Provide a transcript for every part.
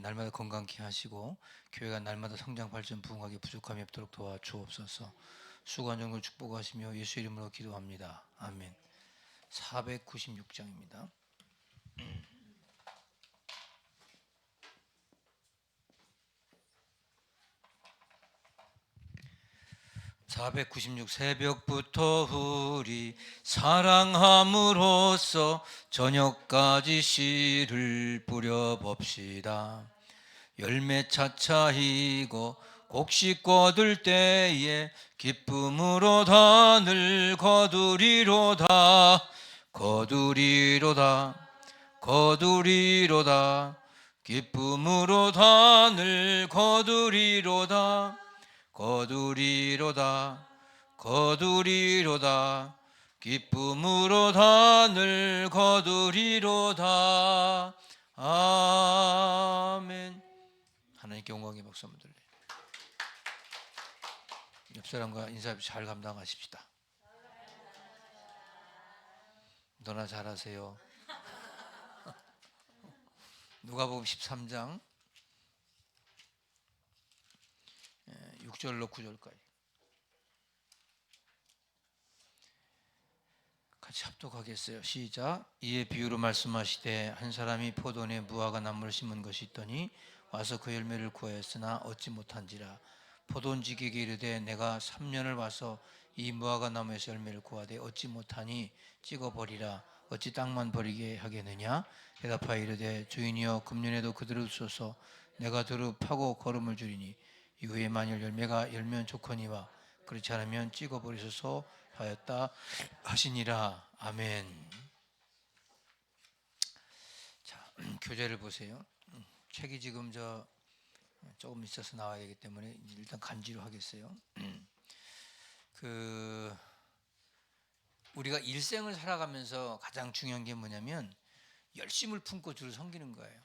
날마다 건강케 하시고 교회가 날마다 성장 발전 부흥하게 부족함이 없도록 도와주옵소서. 수고한 종을 축복하시며 예수 이름으로 기도합니다. 아멘. 496장입니다. 496 새벽부터 우리 사랑함으로써 저녁까지 씨를 뿌려봅시다. 열매 차차이고 곡식 거둘 때에 기쁨으로 단을 거두리로다. 거두리로다. 거두리로다. 기쁨으로 단을 거두리로다. 거두리로다. 거두리로다. 기쁨으로 단을 거두리로다. 아멘. 하나님께 영광의 박수 한번 들려요. 옆 사람과 인사 잘 감당하십시다. 너나 잘하세요. 누가복음 13장 6절로 9절까지 같이 합독하겠어요. 시작. 이에 비유로 말씀하시되 한 사람이 포도원에 무화과 나무를 심은 것이 있더니 와서 그 열매를 구하였으나 얻지 못한지라. 포도원지기에게 이르되 내가 3년을 와서 이 무화과 나무에서 열매를 구하되 얻지 못하니 찍어버리라. 어찌 땅만 버리게 하겠느냐. 대답하여 이르되 주인이여 금년에도 그들을 주소서. 내가 들을 파고 거름을 주리니 이후에 만일 열매가 열면 좋거니와 그렇지 않으면 찍어버리소서 하였다 하시니라. 아멘. 자, 교재를 보세요. 책이 지금 조금 있어서 나와야 되기 때문에 일단 간지로 하겠어요. 우리가 일생을 살아가면서 가장 중요한 게 뭐냐면 열심을 품고 주를 섬기는 거예요.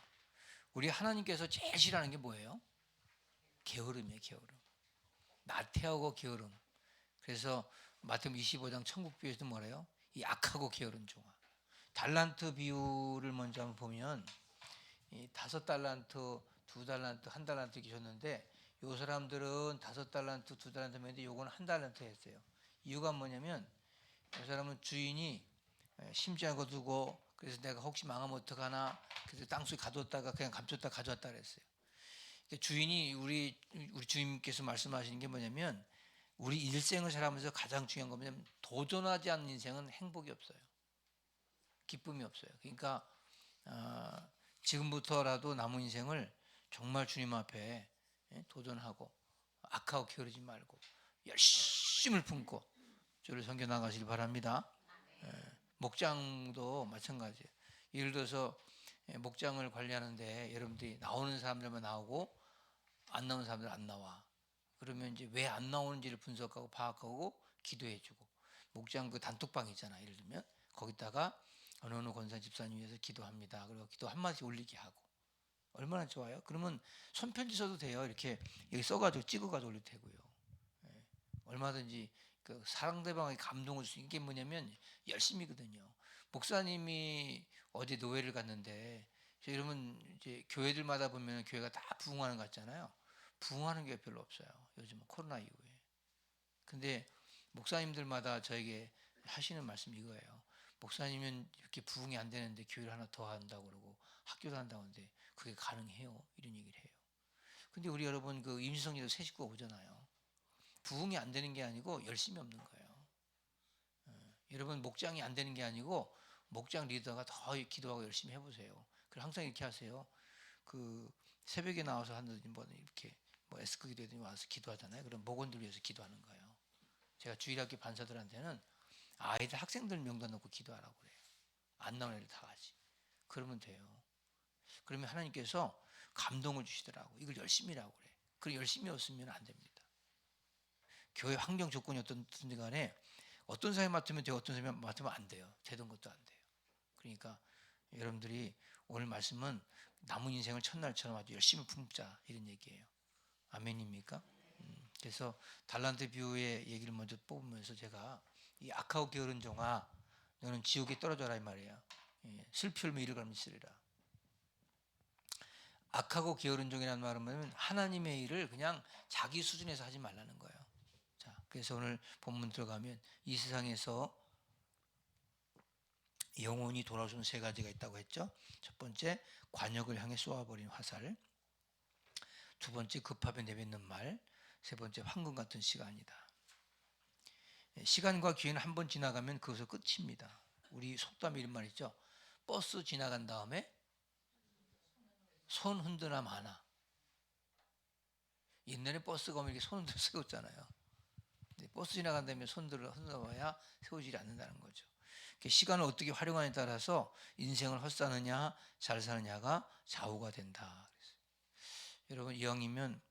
우리 하나님께서 제일 싫어하는 게 뭐예요? 게으름이에요. 게으름. 나태하고 게으름. 그래서 마태복음 25장 천국 비유에서 뭐래요? 이 악하고 게으른 종아. 달란트 비유를 먼저 한번 보면 이 5달란트, 2달란트, 1달란트 이렇게 줬는데 요 사람들은 5달란트, 2달란트 했는데 요거는 1달란트 했어요. 이유가 뭐냐면 이 사람은 주인이 심지 않고 두고 그래서 내가 혹시 망하면 어떡하나 그래서 땅속에 가뒀다가 그냥 감췄다 가져왔다 그랬어요. 주인이 우리 주님께서 말씀하시는 게 뭐냐면 우리 일생을 살아가면서 가장 중요한 건 뭐냐면 도전하지 않는 인생은 행복이 없어요. 기쁨이 없어요. 그러니까 지금부터라도 남은 인생을 정말 주님 앞에 도전하고 악하고 게으르지 말고 열심을 품고 주를 섬겨 나가시길 바랍니다. 목장도 마찬가지예요. 예를 들어서 목장을 관리하는데 여러분들이 나오는 사람들만 나오고 안 나오는 사람들 안 나와. 그러면 이제 왜 안 나오는지를 분석하고 파악하고 기도해주고 목장 그 단톡방 있잖아. 예를 들면 거기다가 어느 권사 집사님 위해서 기도합니다. 그리고 기도 한마디 올리게 하고 얼마나 좋아요. 그러면 손편지 써도 돼요. 이렇게 여기 써가지고 찍어가지고 올려도 되고요. 얼마든지 그 상대방의 감동을 주는 게 뭐냐면 열심이거든요. 목사님이 어제 노회를 갔는데 여러분 이제 교회들마다 보면 교회가 다 부흥하는 것 같잖아요. 부흥하는 게 별로 없어요. 요즘 코로나 이후에. 근데 목사님들마다 저에게 하시는 말씀이 이거예요. 목사님은 이렇게 부흥이 안 되는데 교회를 하나 더 한다고 그러고 학교도 한다고 하는데 그게 가능해요? 이런 얘기를 해요. 근데 우리 여러분 그 임시성리도 새 식구가 오잖아요. 부흥이 안 되는 게 아니고 열심이 없는 거예요. 여러분 목장이 안 되는 게 아니고 목장 리더가 더 기도하고 열심히 해보세요. 그리고 항상 이렇게 하세요. 그 새벽에 나와서 하는 뭐 이렇게 뭐 에스크 기도회들이 와서 기도하잖아요. 그럼 목원들 위해서 기도하는 거예요. 제가 주일학교 반사들한테는 아이들 학생들 명단 놓고 기도하라고 그래요. 안 나오는 애들 다 같이. 그러면 돼요. 그러면 하나님께서 감동을 주시더라고. 이걸 열심히라고 그래. 그 열심히 없으면 안 됩니다. 교회 환경 조건이 어떤지 간에 어떤 사람이 맡으면 되고 어떤 사람이 맡으면 안 돼요. 되던 것도 안 돼요. 그러니까 여러분들이 오늘 말씀은 남은 인생을 첫날처럼 아주 열심히 품자 이런 얘기예요. 아멘입니까? 그래서 달란트 비유의 얘기를 먼저 뽑으면서 제가 이 악하고 게으른 종아 너는 지옥에 떨어져라 이 말이에요. 슬피 울며 이를 갈며 있으리라. 악하고 게으른 종이라는 말은 뭐냐면 하나님의 일을 그냥 자기 수준에서 하지 말라는 거예요. 자, 그래서 오늘 본문 들어가면 이 세상에서 영혼이 돌아오는 세 가지가 있다고 했죠. 첫 번째, 관역을 향해 쏘아버린 화살. 두 번째, 급하게 내뱉는 말. 세 번째, 황금 같은 시간이다. 시간과 기회는 한 번 지나가면 그것은 끝입니다. 우리 속담 이런 말 있죠. 버스 지나간 다음에 손 흔드나 마나. 옛날에 버스가 오면 이렇게 손 흔들어 세웠잖아요. 버스 지나간 다음에 손들을 흔들어봐야 세우지 않는다는 거죠. 시간을 어떻게 활용하냐에 따라서 인생을 헛사느냐 잘 사느냐가 좌우가 된다. 여러분 이왕이면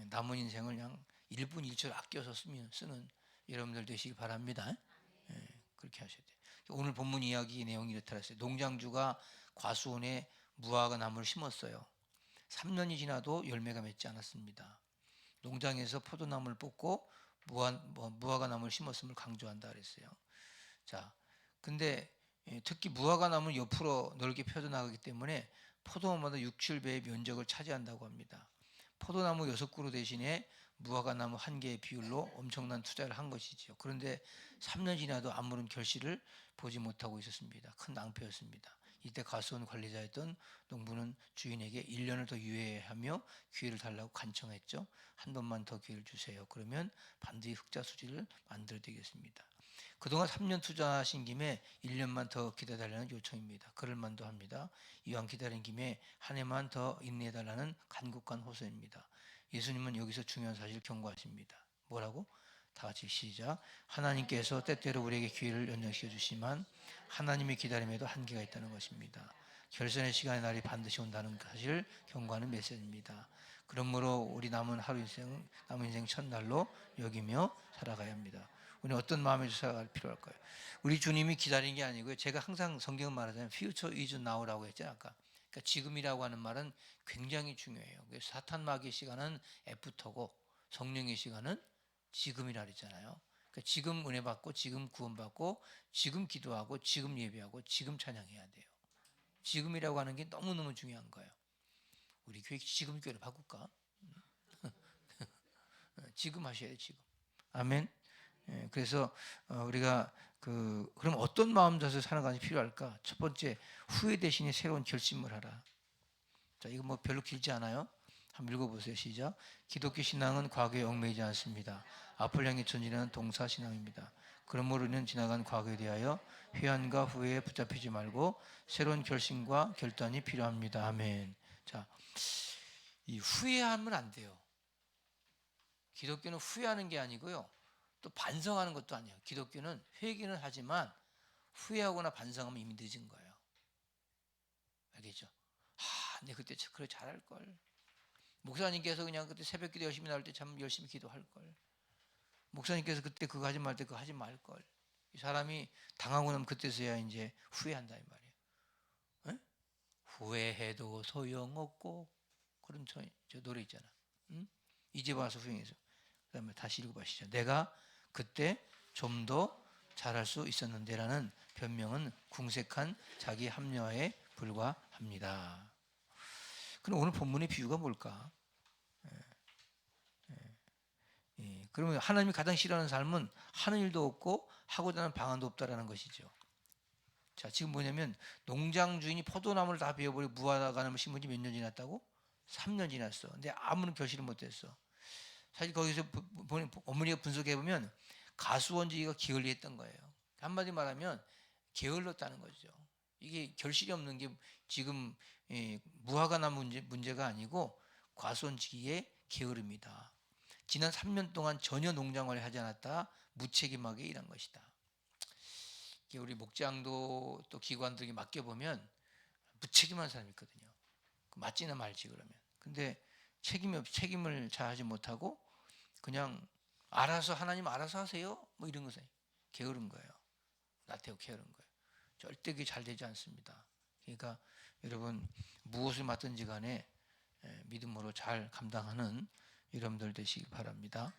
남은 인생을 그냥 1분 1초 아껴서 쓰는 여러분들 되시기 바랍니다. 그렇게 하셔야 돼요. 오늘 본문 이야기 내용이 이렇다 했어요. 농장주가 과수원에 무화과 나무를 심었어요. 3년이 지나도 열매가 맺지 않았습니다. 농장에서 포도나무를 뽑고 무화과 나무를 심었음을 강조한다 그랬어요. 자, 근데 특히 무화과 나무는 옆으로 넓게 펴져나가기 때문에 포도나무보다 6, 7배의 면적을 차지한다고 합니다. 포도나무 6그루 대신에 무화과 나무 1개의 비율로 엄청난 투자를 한 것이지요. 그런데 3년 지나도 아무런 결실을 보지 못하고 있었습니다. 큰 낭패였습니다. 이때 과수원 관리자였던 농부는 주인에게 1년을 더 유예하며 기회를 달라고 간청했죠. 한 번만 더 기회를 주세요. 그러면 반드시 흑자 수지를 만들어드리겠습니다. 그동안 3년 투자하신 김에 1년만 더 기다려달라는 요청입니다. 그럴 만도 합니다. 이왕 기다린 김에 한 해만 더 인내해달라는 간곡한 호소입니다. 예수님은 여기서 중요한 사실을 경고하십니다. 뭐라고? 다 같이 시작. 하나님께서 때때로 우리에게 기회를 연장시켜 주시지만 하나님의 기다림에도 한계가 있다는 것입니다. 결선의 시간의 날이 반드시 온다는 사실을 경고하는 메시지입니다. 그러므로 우리 남은 인생 첫날로 여기며 살아가야 합니다. 우리 어떤 마음에 살아갈 필요할까요? 우리 주님이 기다리는 게 아니고요. 제가 항상 성경은 말하자면 future is now라고 했잖아요. 아까. 그러니까 지금이라고 하는 말은 굉장히 중요해요. 사탄 마귀의 시간은 애프터고 성령의 시간은 지금이라 그랬잖아요. 그러니까 지금 은혜 받고 지금 구원 받고 지금 기도하고 지금 예배하고 지금 찬양해야 돼요. 지금이라고 하는 게 너무너무 중요한 거예요. 우리 교회 지금 교회를 바꿀까? 지금 하셔야 돼요. 지금. 아멘. 그래서 우리가 그럼 어떤 마음 자세 살아가는 게 필요할까? 첫 번째, 후회 대신에 새로운 결심을 하라. 자, 이거 뭐 별로 길지 않아요? 한번 읽어보세요. 시작. 기독교 신앙은 과거에 얽매이지 않습니다. 앞을 향해 전진하는 동사 신앙입니다. 그러므로 우리는 지나간 과거에 대하여 회한과 후회에 붙잡히지 말고 새로운 결심과 결단이 필요합니다. 아멘. 자, 이 후회하면 안 돼요. 기독교는 후회하는 게 아니고요. 또 반성하는 것도 아니에요. 기독교는 회개는 하지만 후회하거나 반성하면 이미 늦은 거예요. 알겠죠? 내 그때 그래 잘할 걸. 목사님께서 그냥 그때 새벽기도 열심히 나올 때 참 열심히 기도할 걸. 목사님께서 그때 그거 하지 말 때 그거 하지 말 걸. 이 사람이 당하고 나면 그때서야 이제 후회한다 이 말이에요. 에? 후회해도 소용없고 그런 저 노래 있잖아. 응? 이제 와서 후회해서. 그다음에 다시 읽어보시죠. 내가 그때 좀 더 잘할 수 있었는데라는 변명은 궁색한 자기 합리화에 불과합니다. 그럼 오늘 본문의 비유가 뭘까? 그러면 하나님이 가장 싫어하는 삶은 하는 일도 없고 하고자 하는 방안도 없다라는 것이죠. 자, 지금 뭐냐면 농장 주인이 포도나무를 다 베어버리고 무화과나무를 심은 지 몇 년 지났다고? 3년 지났어. 근데 아무런 결실을 못했어. 사실 거기서 어머니가 분석해 보면 가수원지기가 게을리했던 거예요. 한마디 말하면 게을렀다는 거죠. 이게 결실이 없는 게 지금 무화과나무 문제가 아니고 과수원지기의 게으름이다. 지난 3년 동안 전혀 농장을 하지 않았다 무책임하게 일한 것이다. 우리 목장도 또 기관들에게 맡겨보면 무책임한 사람이 있거든요. 맞지나 말지 그러면. 근데 책임을 잘 하지 못하고 그냥 알아서 하나님 알아서 하세요. 뭐 이런 것에 게으른 거예요. 나태하고 게으른 거예요. 절대 그게 잘 되지 않습니다. 그러니까 여러분 무엇을 맡든지 간에 믿음으로 잘 감당하는 여러분들 되시기 바랍니다.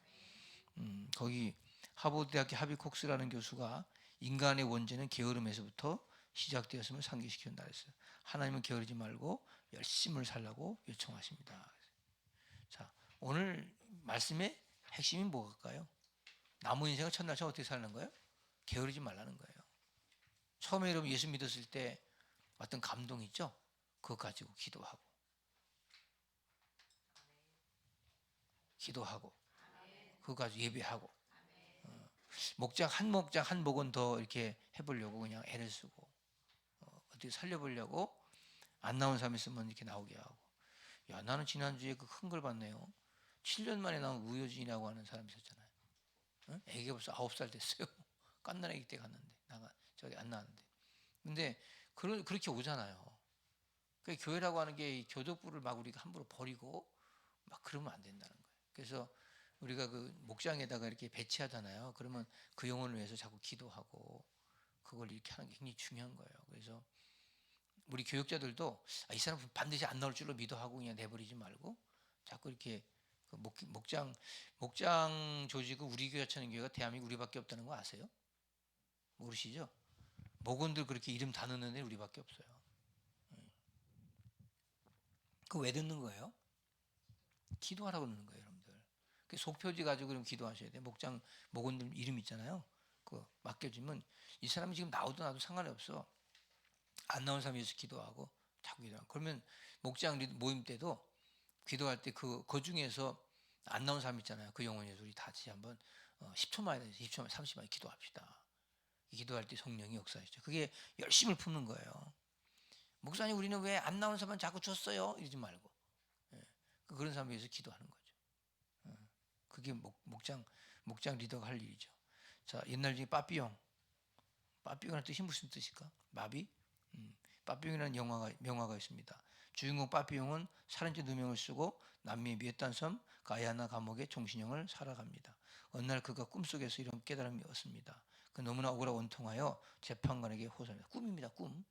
거기 하버드대학교 하비 콕스라는 교수가 인간의 원죄는 게으름에서부터 시작되었음을 상기시킨다 했어요. 하나님은 게으르지 말고 열심을 살라고 요청하십니다. 자, 오늘 말씀의 핵심이 뭐일까요? 남은 인생을 첫날처럼 어떻게 사는 거예요? 게으르지 말라는 거예요. 처음에 여러분 예수 믿었을 때 어떤 감동 있죠? 그거 가지고 기도하고 그거 가지고 예배하고 목장 한 목은 더 이렇게 해보려고 그냥 애를 쓰고 어떻게 살려보려고 안 나온 사람 있으면 이렇게 나오게 하고. 야, 나는 지난주에 그 큰 걸 봤네요. 7년 만에 나온 우효진이라고 하는 사람이 있었잖아요. 응? 애기가 벌써 9살 됐어요. 깐난 애기 때 갔는데 저기 안 나왔는데. 근데 그렇게 오잖아요. 그 교회라고 하는 게 교독부를 막 우리가 함부로 버리고 막 그러면 안 된다는 거예요. 그래서 우리가 그 목장에다가 이렇게 배치하잖아요. 그러면 그 영혼을 위해서 자꾸 기도하고 그걸 이렇게 하는 게 굉장히 중요한 거예요. 그래서 우리 교육자들도 이 사람 반드시 안 나올 줄로 믿어하고 그냥 내버리지 말고 자꾸 이렇게 그 목장 조직은 우리 교회처럼 교회가 대한민국 우리밖에 없다는 거 아세요? 모르시죠? 목원들 그렇게 이름 다 넣는 애 우리밖에 없어요. 그거 왜 듣는 거예요? 기도하라고 그러는 거예요, 여러분들. 그 속표지 가지고 그럼 기도하셔야 돼요. 목원들 이름 있잖아요. 그거 맡겨주면 이 사람이 지금 나오도 나도 상관이 없어. 안 나온 사람이 있어서 기도하고 자꾸 기도하고. 그러면 목장 모임 때도 기도할 때 그 중에서 안 나온 사람 있잖아요. 그 영혼에 우리 다시 한번 10초만 해서 10초만 30만 기도합시다. 기도할 때 성령이 역사하시죠. 그게 열심을 품는 거예요. 목사님 우리는 왜 안 나온 사람만 자꾸 줬어요? 이러지 말고 그런 사람 위해서 기도하는 거죠. 그게 목장 리더가 할 일이죠. 자, 옛날 중에 빠삐용이라는 뜻이 무슨 뜻일까? 마비? 빠삐용이라는 명화가 있습니다. 주인공 빠삐용은 살인죄 누명을 쓰고 남미의 미에탄 섬 가야나 감옥의 종신형을 살아갑니다. 어느 날 그가 꿈속에서 이런 깨달음이 얻습니다. 그 너무나 억울하고 원통하여 재판관에게 호소합니다. 꿈입니다. 꿈.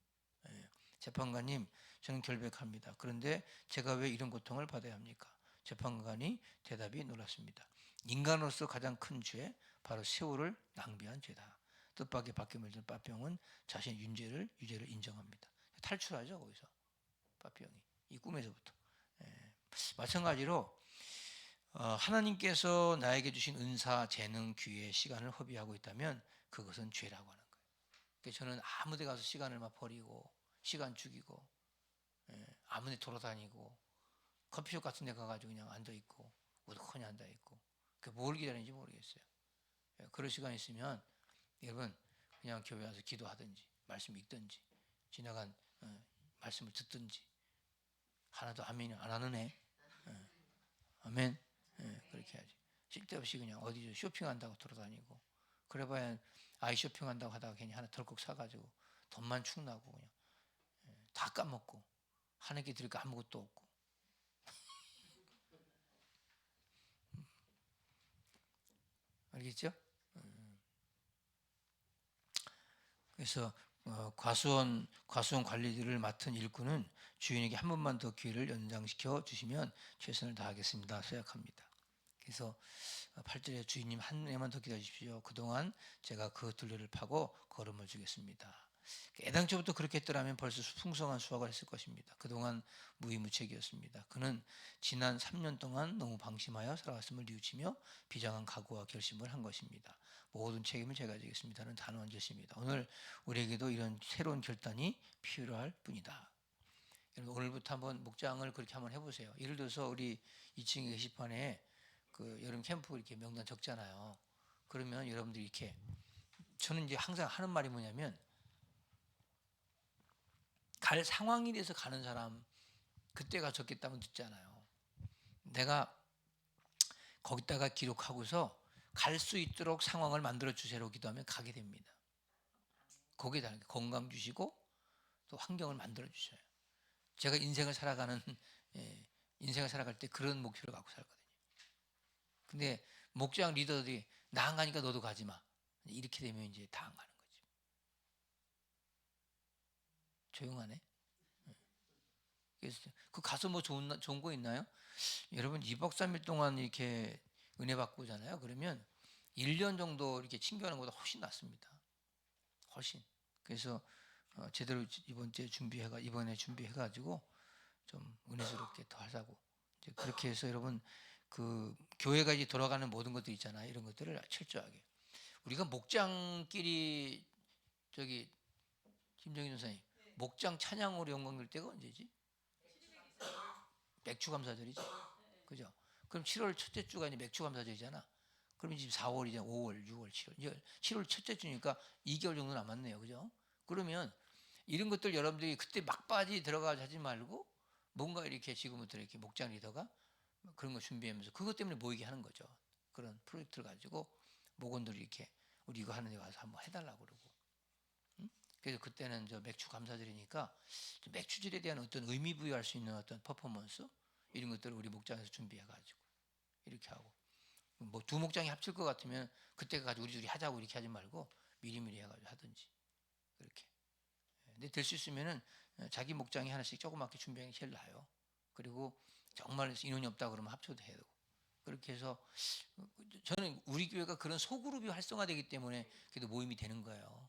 재판관님, 저는 결백합니다. 그런데 제가 왜 이런 고통을 받아야 합니까? 재판관이 대답이 놀랐습니다. 인간으로서 가장 큰 죄, 바로 세월을 낭비한 죄다. 뜻밖의 바뀜을 든 빠병은 자신의 유죄를 인정합니다. 탈출하죠, 거기서. 빠병이. 이 꿈에서부터. 마찬가지로 하나님께서 나에게 주신 은사, 재능, 기회, 시간을 허비하고 있다면 그것은 죄라고 하는 거예요. 그래서 저는 아무 데 가서 시간을 막 버리고 시간 죽이고 아무 데 돌아다니고 커피숍 같은 데 가가지고 그냥 앉아있고 우두커니 앉아있고 뭘 기다리는지 모르겠어요. 그럴 시간 있으면 여러분 그냥 교회 와서 기도하든지 말씀 읽든지 지나간 말씀을 듣든지 하나도 아멘 안 하는 애 아멘 그렇게 하지. 쓸데없이 그냥 어디 쇼핑한다고 돌아다니고 그래봐야 아이 쇼핑한다고 하다가 괜히 하나 덜컥 사가지고 돈만 축 나고 그냥 다 까먹고 하나님께 드릴 거 아무것도 없고 알겠죠? 그래서 과수원 관리들을 맡은 일꾼은 주인에게 한 번만 더 기회를 연장시켜 주시면 최선을 다하겠습니다. 서약합니다. 그래서 8절에 주인님 한 해만 더 기다려 주십시오. 그동안 제가 그 둘레를 파고 걸음을 주겠습니다. 애당초부터 그렇게 했더라면 벌써 풍성한 수확을 했을 것입니다. 그동안 무위무책이었습니다. 그는 지난 3년 동안 너무 방심하여 살아왔음을 뉘우치며 비장한 각오와 결심을 한 것입니다. 모든 책임을 제가 지겠습니다는 단호한 결심입니다. 오늘 우리에게도 이런 새로운 결단이 필요할 뿐이다. 오늘부터 한번 목장을 그렇게 한번 해보세요. 예를 들어서 우리 2층 게시판에 그 여름 캠프 이렇게 명단 적잖아요. 그러면 여러분들이 이렇게 저는 이제 항상 하는 말이 뭐냐면 갈 상황이 돼서 가는 사람 그때가 적겠다면 듣잖아요. 내가 거기다가 기록하고서 갈 수 있도록 상황을 만들어 주세요 기도하면 가게 됩니다. 거기에 다른 건강 주시고 또 환경을 만들어 주셔요. 제가 인생을 살아갈 때 그런 목표를 갖고 살거든요. 근데 목장 리더들이 나 안 가니까 너도 가지 마. 이렇게 되면 이제 다 안 가는 거지. 조용하네. 그래서 그 가서 뭐 좋은 거 있나요? 여러분 2박 3일 동안 이렇게 은혜 받고 오잖아요. 그러면 1년 정도 이렇게 친교하는 것보다 훨씬 낫습니다. 훨씬. 그래서 제대로 이번에 준비해가지고 좀 은혜스럽게 더 하자고. 이제 그렇게 해서 여러분 그 교회가 이제 돌아가는 모든 것들 있잖아요. 이런 것들을 철저하게. 우리가 목장끼리 저기 김정인 전사님 목장 찬양으로 영광 될 때가 언제지? 맥주감사절이지. 그죠? 그럼 7월 첫째 주가 이제 맥주감사절이잖아. 그럼 지금 4월이잖아. 5월, 6월, 7월. 이제 7월 첫째 주니까 2개월 정도 남았네요. 그죠? 그러면 이런 것들 여러분들이 그때 막바지 들어가서 하지 말고 뭔가 이렇게 지금부터 이렇게 목장 리더가 그런 거 준비하면서 그것 때문에 모이게 하는 거죠. 그런 프로젝트를 가지고 목원들이 이렇게 우리 이거 하는 데 와서 한번 해달라고 그러고. 그래서 그때는 저 맥주 감사절이니까 맥주질에 대한 어떤 의미 부여할 수 있는 어떤 퍼포먼스 이런 것들을 우리 목장에서 준비해가지고 이렇게 하고 뭐 두 목장이 합칠 것 같으면 그때 가지고 우리 둘이 하자고 이렇게 하지 말고 미리미리 해가지고 하든지 그렇게. 근데 될 수 있으면은 자기 목장이 하나씩 조그맣게 준비하는 게 제일 나아요. 그리고 정말 인원이 없다 그러면 합쳐도 해야 되고 그렇게 해서 저는 우리 교회가 그런 소그룹이 활성화되기 때문에 그래도 모임이 되는 거예요.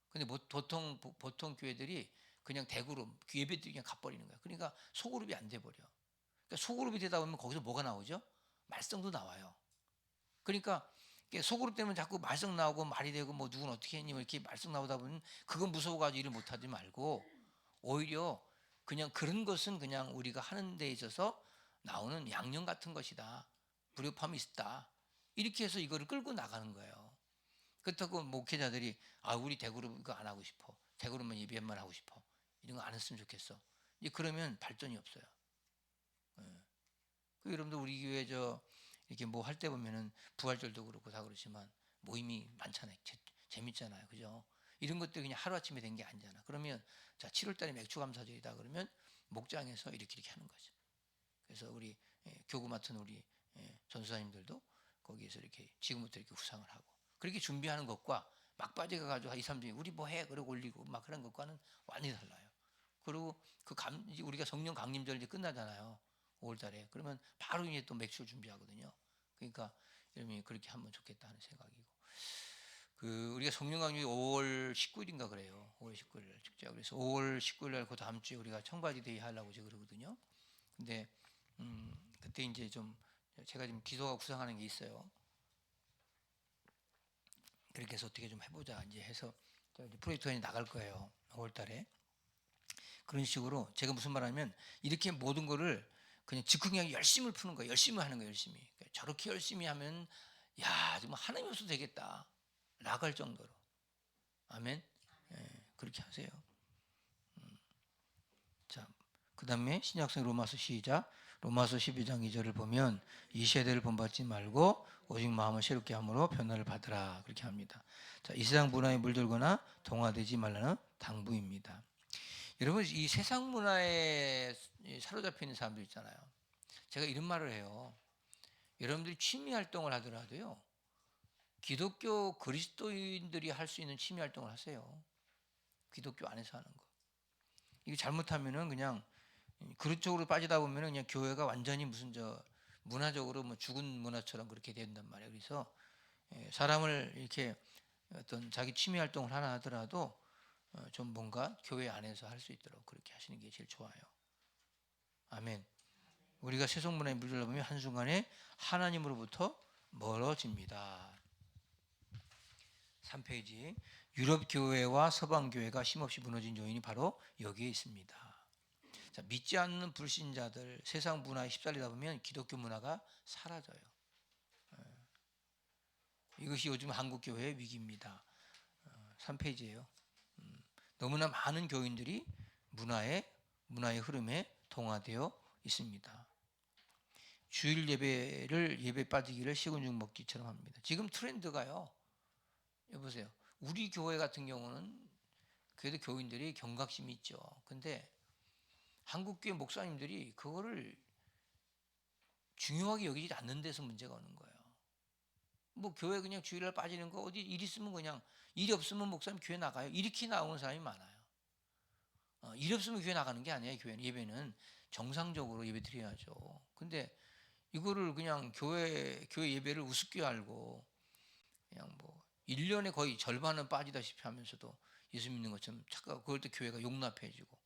근데 보통 교회들이 그냥 대그룹 예배들이 그냥 가버리는 거야. 그러니까 소그룹이 안 돼 버려. 그러니까 소그룹이 되다 보면 거기서 뭐가 나오죠? 말썽도 나와요. 그러니까 소그룹 때문에 자꾸 말썽 나오고 말이 되고 뭐 누군 어떻게 했니 뭐 이렇게 말썽 나오다 보면 그건 무서워가지고 일을 못하지 말고 오히려 그냥 그런 것은 그냥 우리가 하는 데 있어서 나오는 양념 같은 것이다. 불협화음이 있다. 이렇게 해서 이거를 끌고 나가는 거예요. 그렇다고 목회자들이 우리 대그룹 이거 안 하고 싶어. 대그룹만 예배만 하고 싶어. 이런 거 안 했으면 좋겠어. 이제 그러면 발전이 없어요. 예. 그 여러분들 우리 교회 이렇게 뭐 할 때 보면은 부활절도 그렇고 다 그렇지만 모임이 많잖아요. 재밌잖아요. 그죠? 이런 것도 그냥 하루아침에 된 게 아니잖아. 그러면 자 7월달에 맥주감사절이다 그러면 목장에서 이렇게 하는 거죠. 그래서 우리 교구 맡은 우리 전수사님들도 거기에서 이렇게 지금부터 이렇게 후상을 하고 그렇게 준비하는 것과 막바지가 가지고 2, 3주에 우리 뭐 해? 그러고 올리고 막 그런 것과는 완전히 달라요. 그리고 우리가 성령 강림절 이제 끝나잖아요. 5월달에 그러면 바로 이제 또 맥주를 준비하거든요. 그러니까 여러분이 그렇게 하면 좋겠다 하는 생각이고 그 우리가 성령 강림이 5월 19일인가 그래요. 5월 19일 축제 그래서 5월 19일 날 그 다음 주에 우리가 청바지 데이 하려고 이제 그러거든요. 근데 그때 이제 좀 제가 지금 기도가 구상하는 게 있어요. 그렇게 해서 어떻게 좀 해보자 이제 해서 이제 프로젝트가 나갈 거예요. 5월달에 그런 식으로 제가 무슨 말하면 이렇게 모든 거를 그냥 즉흥하게 열심을 푸는 거예요. 열심히 하는 거예요. 열심히 저렇게 열심히 하면 야 정말 하나님 없어도 되겠다 나갈 정도로 아멘. 그렇게 하세요. 자, 그 다음에 신약성 로마서 시작. 로마서 12장 2절을 보면 이 세대를 본받지 말고 오직 마음을 새롭게 함으로 변화를 받으라 그렇게 합니다. 자, 이 세상 문화에 물들거나 동화되지 말라는 당부입니다. 여러분 이 세상 문화에 사로잡혀 있는 사람들 있잖아요. 제가 이런 말을 해요. 여러분들이 취미 활동을 하더라도요. 기독교 그리스도인들이 할 수 있는 취미 활동을 하세요. 기독교 안에서 하는 거. 이게 잘못하면은 그냥 그런 쪽으로 빠지다 보면은 그냥 교회가 완전히 무슨 문화적으로 뭐 죽은 문화처럼 그렇게 된단 말이에요. 그래서 사람을 이렇게 어떤 자기 취미 활동을 하나 하더라도 좀 뭔가 교회 안에서 할 수 있도록 그렇게 하시는 게 제일 좋아요. 아멘. 우리가 세속 문화에 물들다 보면 한순간에 하나님으로부터 멀어집니다. 3페이지 유럽 교회와 서방 교회가 힘없이 무너진 요인이 바로 여기에 있습니다. 자, 믿지 않는 불신자들 세상 문화에 휩쓸리다 보면 기독교 문화가 사라져요. 이것이 요즘 한국 교회의 위기입니다. 3페이지예요. 너무나 많은 교인들이 문화의 흐름에 동화되어 있습니다. 주일 예배 빠지기를 식은 죽 먹기처럼 합니다. 지금 트렌드가요. 여보세요. 우리 교회 같은 경우는 그래도 교인들이 경각심이 있죠. 근데 한국 교회 목사님들이 그거를 중요하게 여기지 않는 데서 문제가 오는 거예요. 뭐 교회 그냥 주일날 빠지는 거 어디 일 있으면 그냥 일이 없으면 목사님 교회 나가요. 이렇게 나오는 사람이 많아요. 일 없으면 교회 나가는 게 아니에요. 교회는 예배는 정상적으로 예배 드려야죠. 근데 이거를 그냥 교회 예배를 우습게 알고 그냥 뭐 1년에 거의 절반은 빠지다시피 하면서도 예수 믿는 것처럼 착각 그걸 또 교회가 용납해주고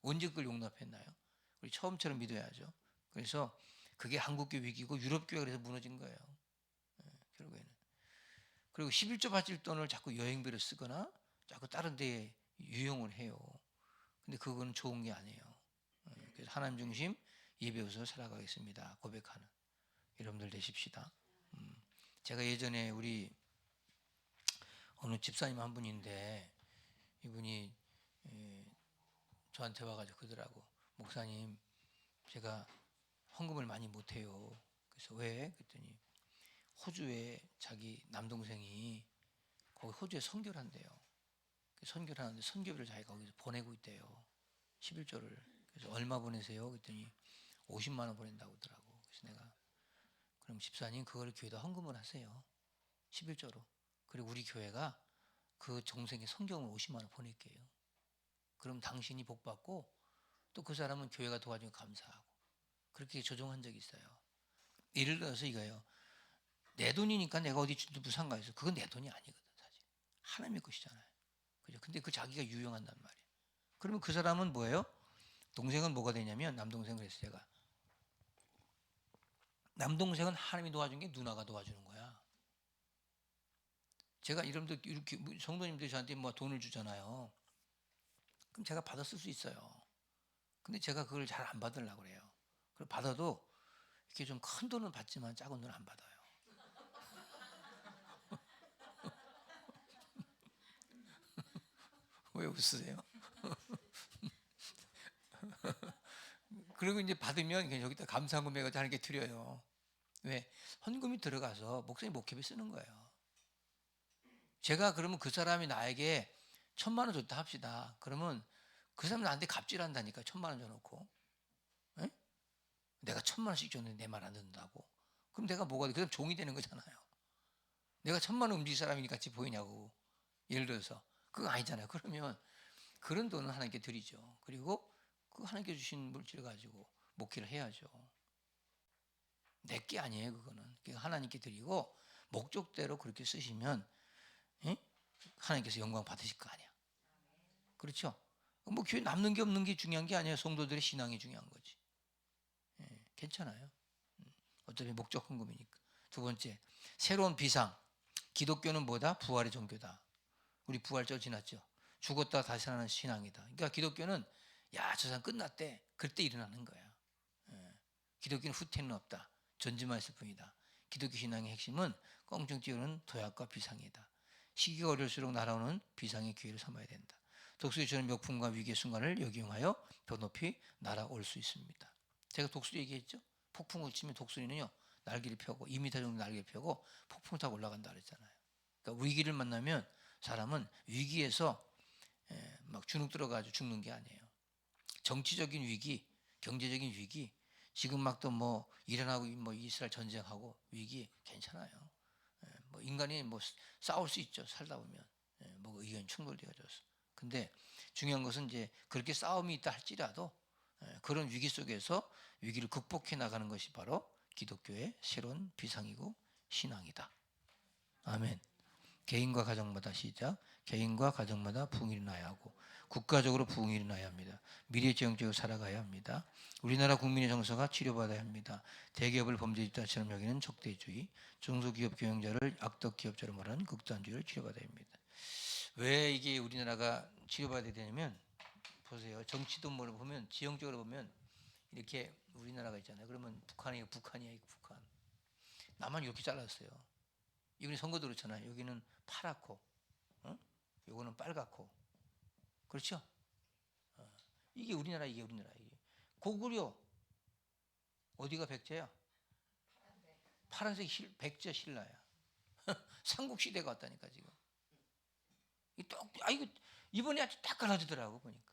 언제 그걸 용납했나요? 우리 처음처럼 믿어야죠. 그래서 그게 한국교회 위기고 유럽교회가 그래서 무너진 거예요. 결국에는. 그리고 11조 바칠 돈을 자꾸 여행비로 쓰거나 자꾸 다른 데에 유용을 해요. 근데 그거는 좋은 게 아니에요. 그래서 하나님 중심 예배로서 살아가겠습니다. 고백하는 여러분들 되십시다. 제가 예전에 우리 어느 집사님 한 분인데 이분이 저한테 와가지고 그러더라고. 목사님, 제가 헌금을 많이 못해요. 그래서 왜? 그랬더니 호주에 자기 남동생이 거기 호주에 선교를 한대요. 선교를 하는데 선교비를 자기가 거기서 보내고 있대요. 11조를. 그래서 얼마 보내세요? 그랬더니 50만 원 보낸다고 하더라고. 그래서 내가 그럼 집사님 그걸 교회에다 헌금을 하세요. 11조로. 그리고 우리 교회가 그 동생의 성경을 50만 원 보낼게요. 그럼 당신이 복 받고 또 그 사람은 교회가 도와주면 감사하고 그렇게 조정한 적이 있어요. 예를 들어서 이거예요. 내 돈이니까 내가 어디 주도 상가에서 그건 내 돈이 아니거든 사실. 하나님의 것이잖아요. 그죠? 근데 그 자기가 유용한단 말이에요. 그러면 그 사람은 뭐예요? 동생은 뭐가 되냐면 남동생 그랬어요. 제가 남동생은 하나님이 도와준 게 누나가 도와주는 거야. 제가 이름도 이렇게 성도님들이 저한테 뭐 돈을 주잖아요. 그럼 제가 받아 쓸 수 있어요. 근데 제가 그걸 잘 안 받으려고 그래요. 그리고 받아도 이렇게 좀 큰 돈은 받지만 작은 돈은 안 받아요. 왜 웃으세요? 그리고 이제 받으면 그냥 여기다 감사금 해가지고 하는 게 드려요. 왜? 헌금이 들어가서 목사님 목회비 쓰는 거예요. 제가 그러면 그 사람이 나에게 1,000만 원 줬다 합시다. 그러면 그 사람 나한테 갑질한다니까. 1,000만 원 줘놓고. 에? 내가 1,000만 원씩 줬는데 내 말 안 듣는다고. 그럼 내가 뭐가 돼? 그 사람 종이 되는 거잖아요. 내가 1,000만 원 움직일 사람이 같이 보이냐고. 예를 들어서. 그거 아니잖아요. 그러면 그런 돈은 하나님께 드리죠. 그리고 그 하나님께 주신 물질을 가지고 목회를 해야죠. 내게 아니에요. 그거는. 하나님께 드리고 목적대로 그렇게 쓰시면 하나님께서 영광 받으실 거 아니야. 그렇죠? 뭐 교회 남는 게 없는 게 중요한 게 아니에요. 성도들의 신앙이 중요한 거지. 괜찮아요. 어차피 목적 헌금이니까. 두 번째, 새로운 비상. 기독교는 뭐다? 부활의 종교다. 우리 부활절 지났죠. 죽었다 다시 살아나는 신앙이다. 그러니까 기독교는 야, 저 사람 끝났대. 그때 일어나는 거야. 기독교는 후퇴는 없다. 전지만 있을 뿐이다. 기독교 신앙의 핵심은 껑충 뛰어오는 도약과 비상이다. 시기가 어려울수록 날아오는 비상의 기회를 삼아야 된다. 독수리 저는 명품과 위기의 순간을 역이용하여 더 높이 날아올 수 있습니다. 제가 독수리 얘기했죠? 폭풍을 치면 독수리는요 날개를 펴고 2m 정도 날개를 펴고 폭풍을 타고 올라간다 그랬잖아요. 그러니까 위기를 만나면 사람은 위기에서 막 주눅 들어가지고 죽는 게 아니에요. 정치적인 위기, 경제적인 위기, 지금 막 또 뭐 이란하고 뭐 이스라엘 전쟁하고 위기 괜찮아요. 뭐 인간이 뭐 싸울 수 있죠. 살다 보면 뭐 의견 충돌되어져서. 근데 중요한 것은 이제 그렇게 싸움이 있다 할지라도 그런 위기 속에서 위기를 극복해 나가는 것이 바로 기독교의 새로운 비상이고 신앙이다. 아멘. 개인과 가정마다 시작. 개인과 가정마다 부흥이 일어나야 하고 국가적으로 부흥이 일어나야 합니다. 미래지향적으로 살아가야 합니다. 우리나라 국민의 정서가 치료받아야 합니다. 대기업을 범죄 집단처럼 여기는 적대주의, 중소기업 경영자를 악덕 기업자로 말하는 극단주의를 치료받아야 합니다. 왜 이게 우리나라가 치료받아야 되냐면 보세요. 정치도 뭐 보면 지형적으로 보면 이렇게 우리나라가 있잖아요. 그러면 북한이야 북한. 나만 이렇게 잘랐어요. 이번에 선거도 그렇잖아요. 여기는 파랗고, 요거는 빨갛고, 그렇죠? 이게 우리나라. 이게 고구려 어디가 백제야? 파란색 백제 신라야. 삼국 시대가 왔다니까 지금. 이거 이번에 아주 딱 갈라지더라고 보니까.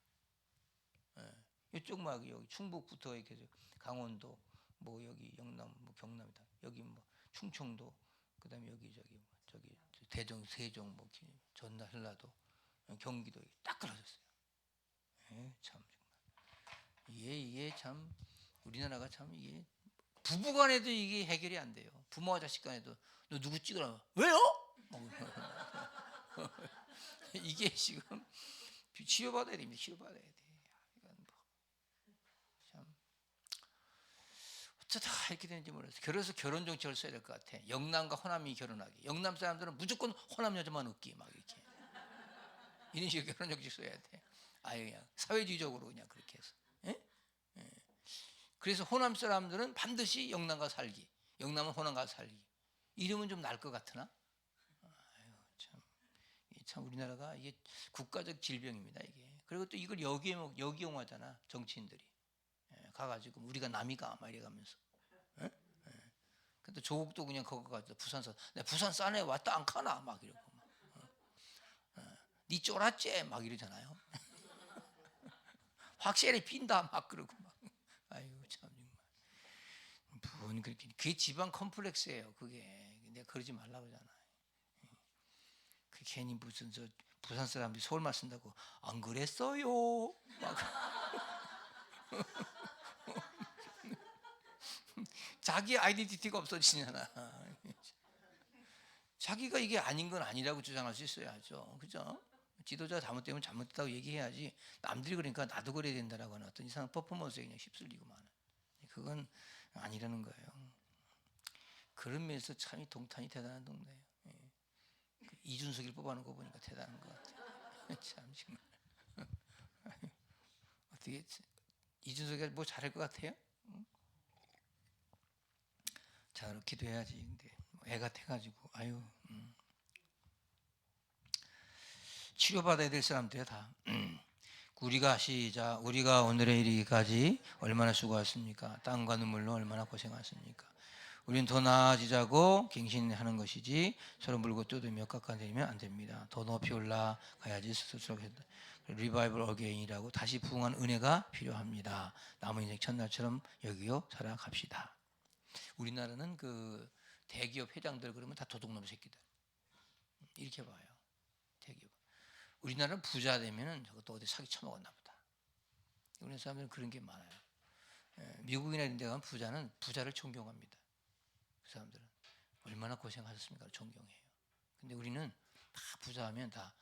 이쪽 막 여기 충북부터 이렇게 강원도, 뭐 여기 영남, 뭐 경남이다. 여기 뭐 충청도, 그다음에 여기 저기 대전, 세종, 뭐 전라, 전라도, 경기도 딱 갈라졌어요. 참 정말 이게 참 우리나라가 참 이게 부부간에도 이게 해결이 안 돼요. 부모와 자식간에도 너 누구 찍으라 왜요? 이게 지금 치료받아야 됩니다. 치료받아야 돼. 이건 뭐 참 어쩌다 이렇게 되는지 모르겠어요. 그래서 결혼 정책을 써야 될 것 같아. 영남과 호남이 결혼하기. 영남 사람들은 무조건 호남 여자만 얻기 막 이렇게. 이런 식으로 결혼 정책 써야 돼. 아예 그냥 사회주의적으로 그냥 그렇게 해서. 예? 예. 그래서 호남 사람들은 반드시 영남과 살기. 영남은 호남과 살기. 이러면 좀 나을 것 같으나? 아유, 참 우리나라가 이게 국가적 질병입니다 이게. 그리고 또 이걸 역이용하잖아 정치인들이. 예, 가가지고 우리가 남이가 막 이래가면서. 예? 예. 근데 조국도 그냥 거기 가서 부산서 내 부산 산에 왔다 안 가나 막 이러고 막. 니 쫄았지 막 이러잖아요. 확실히 빈다 막 그러고 막. 아유 참 정말. 뭔 그렇게 그게 지방 컴플렉스예요 그게. 내가 그러지 말라고 그러잖아. 그 괜히 무슨 저 부산 사람들이 서울말 쓴다고 안 그랬어요 막. 자기 아이덴티티가 없어지잖아. 자기가 이게 아닌 건 아니라고 주장할 수 있어야죠. 그죠? 지도자 잘못되면 잘못됐다고 얘기해야지 남들이 그러니까 나도 그래야 된다라고 하는 어떤 이상한 퍼포먼스에 그냥 휩쓸리고 마는. 그건 아니라는 거예요. 그런 면에서 참 이 동탄이 대단한 동네예요. 예. 이준석이를 뽑아놓은 거 보니까 대단한 것 같아요. 참 정말. 어떻게 이준석이가 뭐 잘할 것 같아요? 잘 기도해야지. 근데 애 같아가지고 아유. 치료받아야 될 사람들이야 다. 우리가 시작. 우리가 오늘에 이르기까지 얼마나 수고했습니까? 땀과 눈물로 얼마나 고생했습니까? 우리는 더 나아지자고 갱신하는 것이지 서로 물고 뜯으며 깎아내리면 안 됩니다. 더 높이 올라가야지 스스로 리바이벌 어게인이라고 다시 부흥한 은혜가 필요합니다. 남은 인생 첫날처럼 여기요 살아갑시다. 우리나라는 그 대기업 회장들 그러면 다 도둑놈 새끼들 이렇게 봐요. 대기업. 우리나라는 부자 되면은 저것도 어디 사기 쳐먹었나 보다. 우리 사람들은 그런 게 많아요. 미국이나 이런 데 가면 부자는 부자를 존경합니다. 그 사람들은 얼마나 고생하셨습니까? 존경해요. 근데 우리는 다 부자하면 다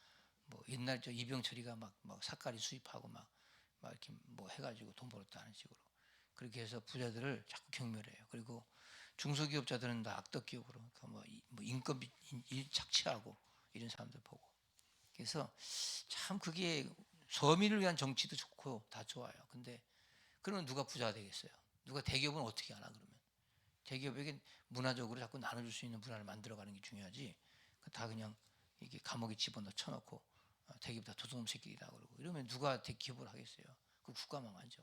뭐 옛날 저 이병철이가 막 삿가리 수입하고 막 이렇게 뭐 해가지고 돈 벌었다 하는 식으로 그렇게 해서 부자들을 자꾸 경멸해요. 그리고 중소기업자들은 다 악덕기업으로 그러니까 뭐 인건비 착취하고 이런 사람들 보고 그래서 참 그게 서민을 위한 정치도 좋고 다 좋아요. 근데 그러면 누가 부자가 되겠어요? 누가 대기업은 어떻게 하나 그러면? 대기업에게 문화적으로 자꾸 나눠줄 수 있는 문화를 만들어가는 게 중요하지. 다 그냥 이게 감옥에 집어넣어 쳐놓고 대기업 다 도둑놈 새끼이다 그러고 이러면 누가 대기업을 하겠어요? 그 국가 망하죠.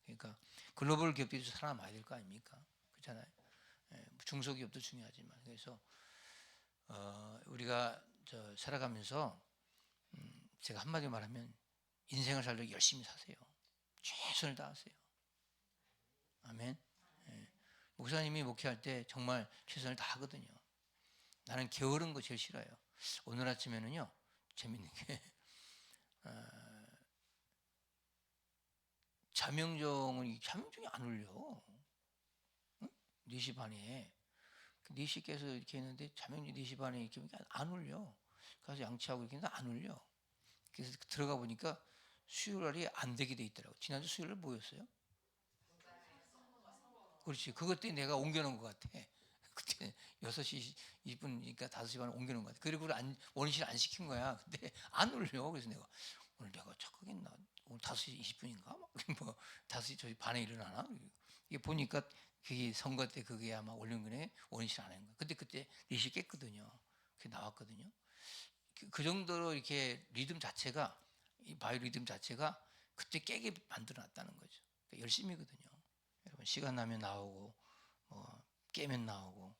그러니까 글로벌 기업들이 살아남아야 될 거 아닙니까? 그렇잖아요. 중소기업도 중요하지만 그래서 우리가 살아가면서 제가 한마디 말하면 인생을 살려고 열심히 사세요. 최선을 다하세요. 아멘. 목사님이 목회할 때 정말 최선을 다하거든요. 나는 게으른 거 제일 싫어요. 오늘 아침에는요 재밌는 게 자명종이 안 울려. 응? 4시 반에 4시 깨서 이렇게 했는데 자명종 4시 반에 이렇게 안 울려. 가서 양치하고 이렇게 했는데 안 울려. 그래서 들어가 보니까 수요일날이 안 되게 돼 있더라고. 지난주 수요일날 뭐였어요? 그렇지. 그것 때문에 내가 옮겨놓은 것 같아. 그때 6시 20분이니까 5시 반에 옮겨놓은 것 같아. 그리고 원실 안 시킨 거야. 근데 안 울려. 그래서 내가 오늘 내가 착각했나? 오늘 5시 20분인가? 뭐 5시 저희 반에 일어나나? 이게 보니까 그게 선거 때 그게 아마 올린 거네. 원실 안 한 거야. 근데 그때 4시 깼거든요. 그게 나왔거든요. 그 정도로 이렇게 리듬 자체가 이 바이오 리듬 자체가 그때 깨게 만들어 놨다는 거죠. 그러니까 열심히거든요. 여러분 시간 나면 나오고 뭐 깨면 나오고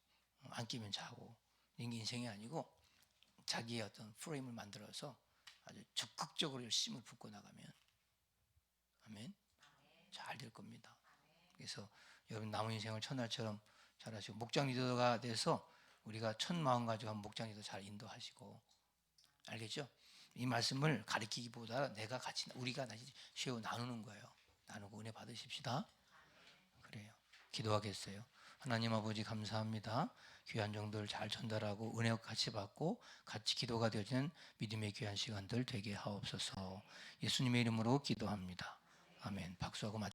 안 깨면 자고 이런 게 인생이 아니고 자기의 어떤 프레임을 만들어서 아주 적극적으로 열심히 붓고 나가면 아멘 잘 될 겁니다. 그래서 여러분 남은 인생을 첫날처럼 잘하시고 목장 리더가 돼서 우리가 첫 마음 가지고 한번 목장 리더 잘 인도하시고 알겠죠? 이 말씀을 가르치기보다 내가 같이 우리가 다시 쉐어 나누는 거예요. 나누고 은혜 받으십시다. 그래요. 기도하겠어요. 하나님 아버지 감사합니다. 귀한 정도를 잘 전달하고 은혜 같이 받고 같이 기도가 되어지는 믿음의 귀한 시간들 되게 하옵소서. 예수님의 이름으로 기도합니다. 아멘. 박수하고